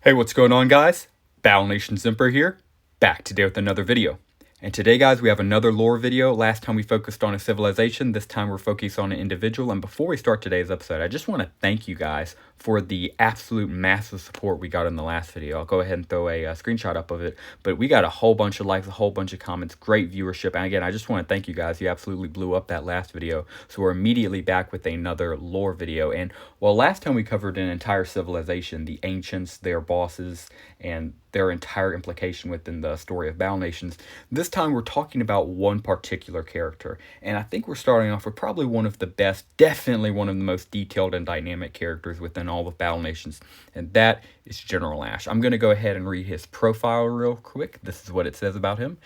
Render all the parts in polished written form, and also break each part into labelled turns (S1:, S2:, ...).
S1: Hey, what's going on, guys? Battle Nation Zimper here, back today with another video. And today, guys, we have another lore video. Last time we focused on a civilization, this time we're focused on an individual. And before we start today's episode, I just want to thank you guys for the absolute massive support we got in the last video. I'll go ahead and throw a screenshot up of it. But we got a whole bunch of likes, a whole bunch of comments, great viewership. And again, I just want to thank you guys. You absolutely blew up that last video. So we're immediately back with another lore video. And well, last time we covered an entire civilization, the ancients, their bosses, and their entire implication within the story of Battle Nations. This time we're talking about one particular character, and I think we're starting off with probably one of the best, definitely one of the most detailed and dynamic characters within all of Battle Nations, and that is General Ashe. I'm going to go ahead and read his profile real quick. This is what it says about him.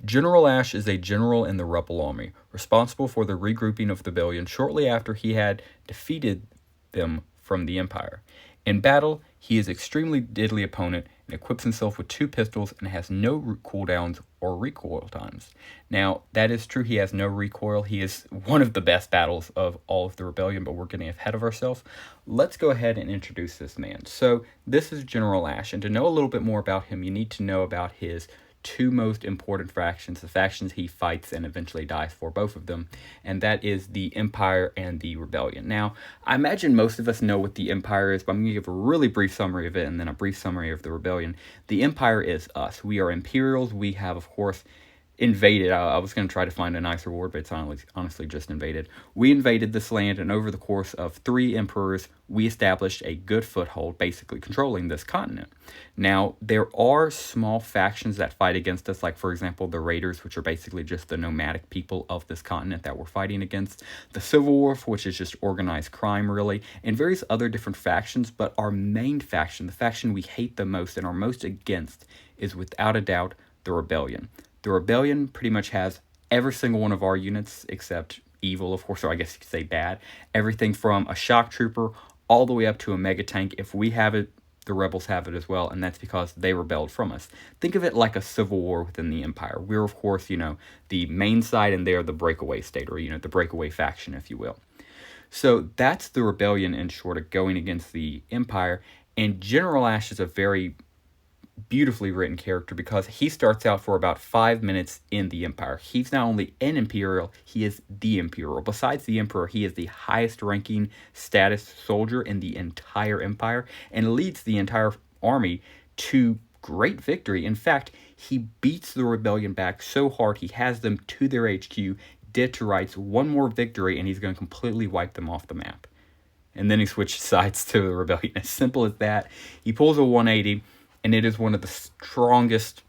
S1: General Ashe is a general in the rebel army, responsible for the regrouping of the rebellion shortly after he had defeated them from the Empire. In battle, he is extremely deadly opponent and equips himself with 2 pistols and has no cooldowns or recoil times. Now, that is true, he has no recoil. He is one of the best battles of all of the rebellion, but we're getting ahead of ourselves. Let's go ahead and introduce this man. So, this is General Ashe, and to know a little bit more about him, you need to know about his 2 most important factions, the factions he fights and eventually dies for, both of them, and that is the Empire and the Rebellion. Now, I imagine most of us know what the Empire is, but I'm going to give a really brief summary of it and then a brief summary of the Rebellion. The Empire is us. We are Imperials. We have, of course, invaded. I was going to try to find a nicer word, but it's honestly just invaded. We invaded this land, and over the course of 3 emperors, we established a good foothold, basically controlling this continent. Now, there are small factions that fight against us, like, for example, the Raiders, which are basically just the nomadic people of this continent that we're fighting against, the Civil War, which is just organized crime, really, and various other different factions, but our main faction, the faction we hate the most and are most against, is without a doubt the Rebellion. The Rebellion pretty much has every single one of our units except evil, of course, or I guess you could say bad. Everything from a shock trooper all the way up to a mega tank. If we have it, the rebels have it as well, and that's because they rebelled from us. Think of it like a civil war within the Empire. We're, of course, the main side, and they're the breakaway state, or, the breakaway faction, if you will. So that's the Rebellion in short, of going against the Empire, and General Ashe is a very beautifully written character because he starts out for about 5 minutes in the Empire. He's not only an Imperial, he is the Imperial. Besides the Emperor, he is the highest ranking status soldier in the entire Empire and leads the entire army to great victory. In fact, he beats the Rebellion back so hard he has them to their HQ, dead to rights, one more victory, and he's going to completely wipe them off the map. And then he switches sides to the Rebellion. As simple as that. He pulls a 180, and it is one of the strongest,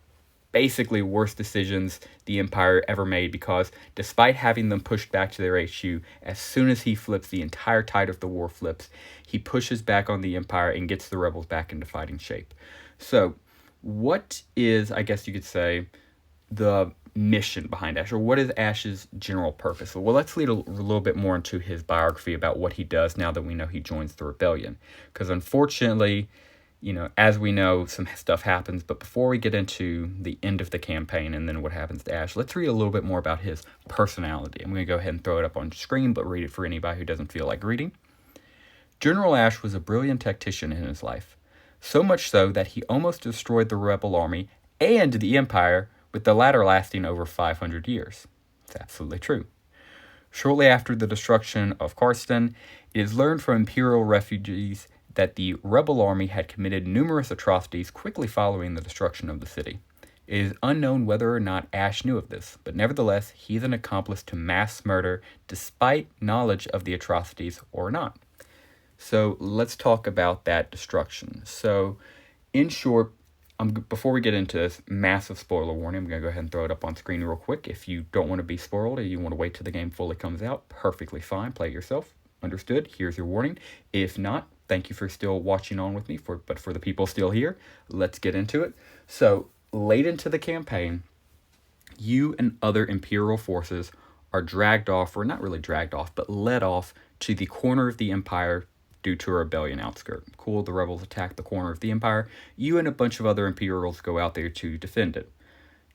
S1: basically worst decisions the Empire ever made, because despite having them pushed back to their HQ, as soon as he flips, the entire tide of the war flips. He pushes back on the Empire and gets the rebels back into fighting shape. So, what is, I guess you could say, the mission behind Ashe, or what is Ashe's general purpose? Well, let's lead a little bit more into his biography about what he does now that we know he joins the Rebellion. Because unfortunately, as we know, some stuff happens, but before we get into the end of the campaign and then what happens to Ashe, let's read a little bit more about his personality. I'm going to go ahead and throw it up on screen, but read it for anybody who doesn't feel like reading. General Ashe was a brilliant tactician in his life, so much so that he almost destroyed the rebel army and the Empire, with the latter lasting over 500 years. It's absolutely true. Shortly after the destruction of Karsten, it is learned from Imperial refugees that the rebel army had committed numerous atrocities quickly following the destruction of the city. It is unknown whether or not Ashe knew of this, but nevertheless, he is an accomplice to mass murder despite knowledge of the atrocities or not. So let's talk about that destruction. So, in short, before we get into this, massive spoiler warning. I'm going to go ahead and throw it up on screen real quick. If you don't want to be spoiled or you want to wait till the game fully comes out, perfectly fine. Play it yourself. Understood. Here's your warning. If not, thank you for still watching on with me. But for the people still here, let's get into it. So, late into the campaign, you and other Imperial forces are dragged off, or not really dragged off, but led off to the corner of the Empire due to a rebellion outskirt. Cool, the rebels attack the corner of the Empire. You and a bunch of other Imperials go out there to defend it.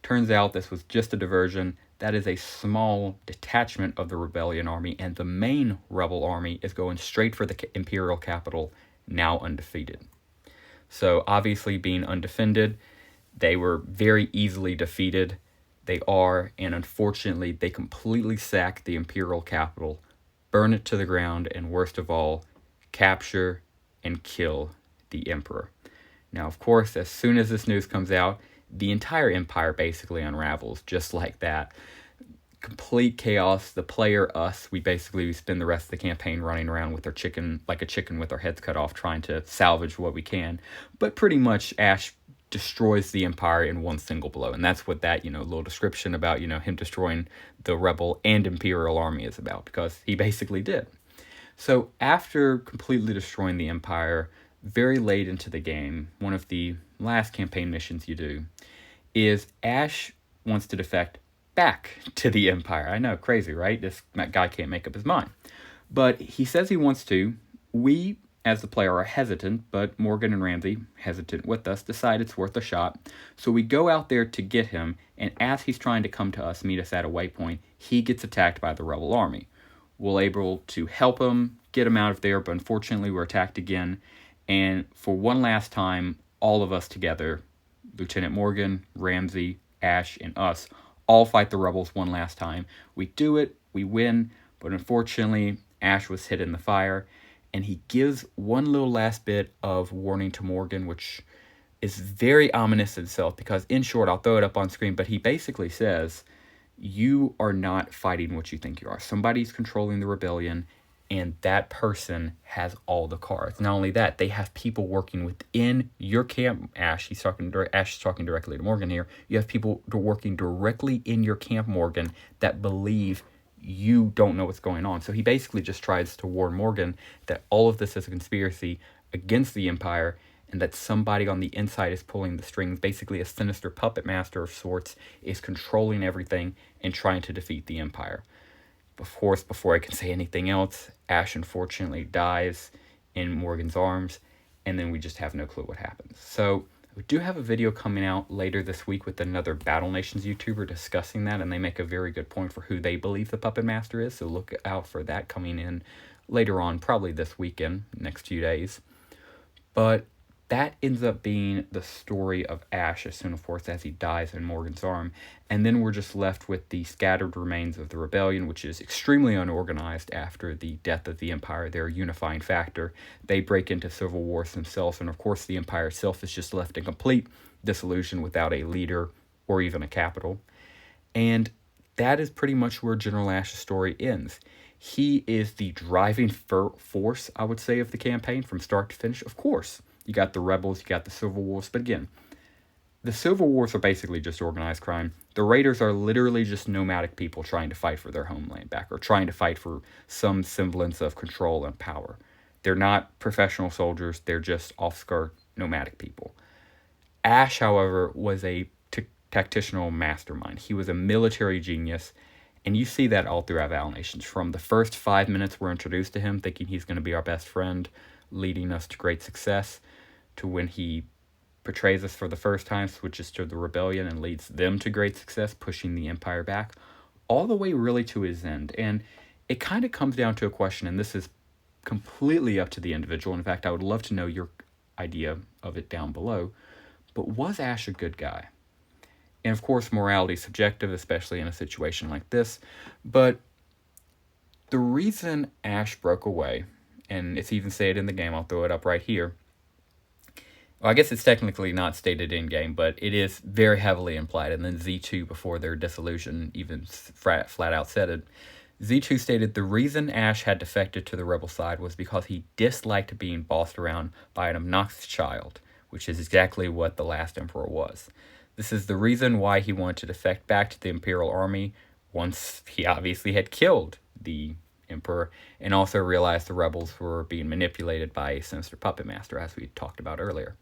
S1: Turns out this was just a diversion. That is a small detachment of the rebellion army, and the main rebel army is going straight for the imperial capital, now undefeated. So obviously being undefended, they were very easily defeated. They are, and unfortunately, they completely sack the imperial capital, burn it to the ground, and worst of all, capture and kill the emperor. Now, of course, as soon as this news comes out, the entire empire basically unravels just like that. Complete chaos. The player, us, we basically spend the rest of the campaign running around with our chicken, like a chicken with our heads cut off, trying to salvage what we can. But pretty much Ashe destroys the empire in one single blow. And that's what that, little description about, him destroying the rebel and imperial army is about, because he basically did. So after completely destroying the empire, very late into the game, one of the last campaign missions you do is Ashe wants to defect back to the empire. I know, crazy, right? This guy can't make up his mind. But he says he wants to. We, as the player, are hesitant, but Morgan and Ramsey, hesitant with us, decide it's worth a shot. So we go out there to get him, and as he's trying to come to us, meet us at a waypoint, he gets attacked by the rebel army. We're able to help him, get him out of there, but unfortunately we're attacked again. And for one last time, all of us together, Lieutenant Morgan, Ramsey, Ashe, and us, all fight the rebels one last time. We do it, we win, but unfortunately, Ashe was hit in the fire, and he gives one little last bit of warning to Morgan, which is very ominous itself, because in short, I'll throw it up on screen, but he basically says, you are not fighting what you think you are. Somebody's controlling the rebellion, and that person has all the cards. Not only that, they have people working within your camp. Ashe is talking directly to Morgan here. You have people working directly in your camp, Morgan, that believe you don't know what's going on. So he basically just tries to warn Morgan that all of this is a conspiracy against the Empire, and that somebody on the inside is pulling the strings. Basically, a sinister puppet master of sorts is controlling everything and trying to defeat the Empire. Of course, before I can say anything else, Ashe unfortunately dies in Morgan's arms, and then we just have no clue what happens. So we do have a video coming out later this week with another Battle Nations YouTuber discussing that, and they make a very good point for who they believe the Puppet Master is, so look out for that coming in later on, probably this weekend, next few days. But that ends up being the story of Ashe as soon, of course, as he dies in Morgan's arm. And then we're just left with the scattered remains of the rebellion, which is extremely unorganized after the death of the Empire, their unifying factor. They break into civil wars themselves, and of course the Empire itself is just left in complete dissolution without a leader or even a capital. And that is pretty much where General Ashe's story ends. He is the driving force, I would say, of the campaign from start to finish. Of course, you got the rebels, you got the civil wars, but again, the civil wars are basically just organized crime. The raiders are literally just nomadic people trying to fight for their homeland back, or trying to fight for some semblance of control and power. They're not professional soldiers, they're just off-skirt nomadic people. Ashe, however, was a tactical mastermind. He was a military genius, and you see that all throughout Battle Nations. From the first 5 minutes we're introduced to him, thinking he's going to be our best friend, leading us to great success, to when he betrays us for the first time, switches to the rebellion, and leads them to great success, pushing the Empire back, all the way really to his end. And it kind of comes down to a question, and this is completely up to the individual. In fact, I would love to know your idea of it down below. But was Ashe a good guy? And of course, morality is subjective, especially in a situation like this. But the reason Ashe broke away, and it's even stated in the game, I'll throw it up right here. Well, I guess it's technically not stated in-game, but it is very heavily implied. And then Z2, before their dissolution, even flat out said it. Z2 stated the reason Ashe had defected to the rebel side was because he disliked being bossed around by an obnoxious child, which is exactly what the last emperor was. This is the reason why he wanted to defect back to the Imperial Army once he obviously had killed the Emperor, and also realized the rebels were being manipulated by a sinister puppet master, as we talked about earlier.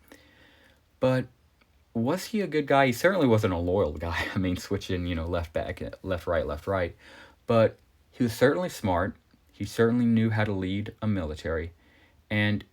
S1: But was he a good guy? He certainly wasn't a loyal guy. I mean, switching, left back, left, right. But he was certainly smart. He certainly knew how to lead a military. And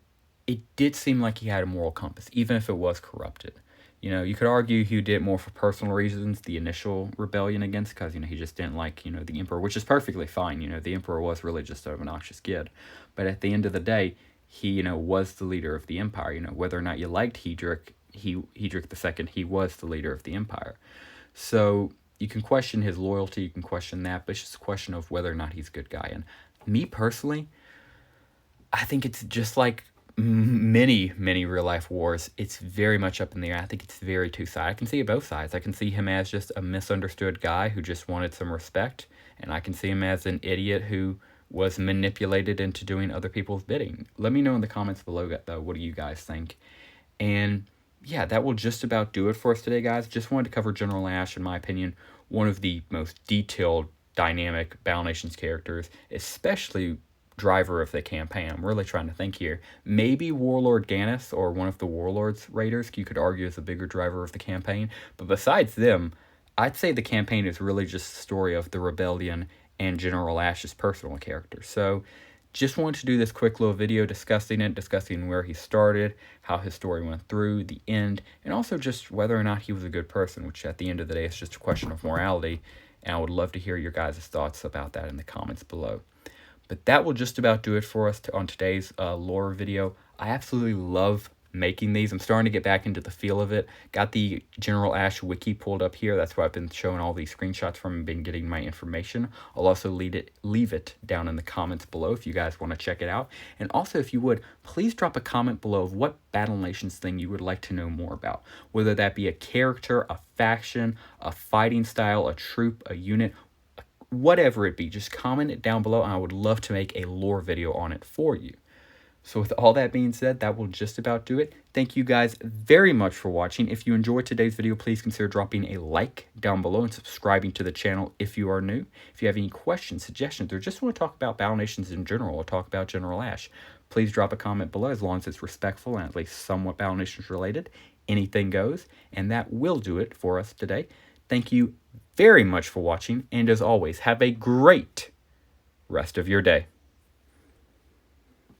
S1: it did seem like he had a moral compass, even if it was corrupted. You could argue he did it more for personal reasons, the initial rebellion against, because, he just didn't like, the Emperor, which is perfectly fine. The Emperor was really just an obnoxious kid. But at the end of the day, he, was the leader of the empire. Whether or not you liked Hedrick, Hedrick II, he was the leader of the empire. So you can question his loyalty, you can question that, but it's just a question of whether or not he's a good guy. And me personally, I think it's just like many real life wars. It's very much up in the air. I think it's very two-sided. I can see both sides. I can see him as just a misunderstood guy who just wanted some respect, and I can see him as an idiot who was manipulated into doing other people's bidding. Let me know in the comments below, though, what do you guys think? And yeah, that will just about do it for us today, guys. Just wanted to cover General Ashe, in my opinion, one of the most detailed, dynamic Battle Nations characters, especially driver of the campaign. I'm really trying to think here. Maybe Warlord Gannis or one of the Warlords Raiders, you could argue, is a bigger driver of the campaign. But besides them, I'd say the campaign is really just the story of the rebellion and General Ashe's personal character. So just wanted to do this quick little video discussing it, discussing where he started, how his story went through, the end, and also just whether or not he was a good person, which at the end of the day is just a question of morality. And I would love to hear your guys' thoughts about that in the comments below. But that will just about do it for us on today's lore video. I absolutely love making these. I'm starting to get back into the feel of it. Got the General Ashe wiki pulled up here. That's where I've been showing all these screenshots from and been getting my information. I'll also leave it down in the comments below if you guys want to check it out. And also, if you would, please drop a comment below of what Battle Nations thing you would like to know more about. Whether that be a character, a faction, a fighting style, a troop, a unit, whatever it be, just comment it down below and I would love to make a lore video on it for you. So with all that being said, that will just about do it. Thank you guys very much for watching. If you enjoyed today's video, please consider dropping a like down below and subscribing to the channel if you are new. If you have any questions, suggestions, or just want to talk about Battle Nations in general or talk about General Ashe, please drop a comment below as long as it's respectful and at least somewhat Battle Nations related. Anything goes, and that will do it for us today. Thank you very much for watching, and as always, have a great rest of your day.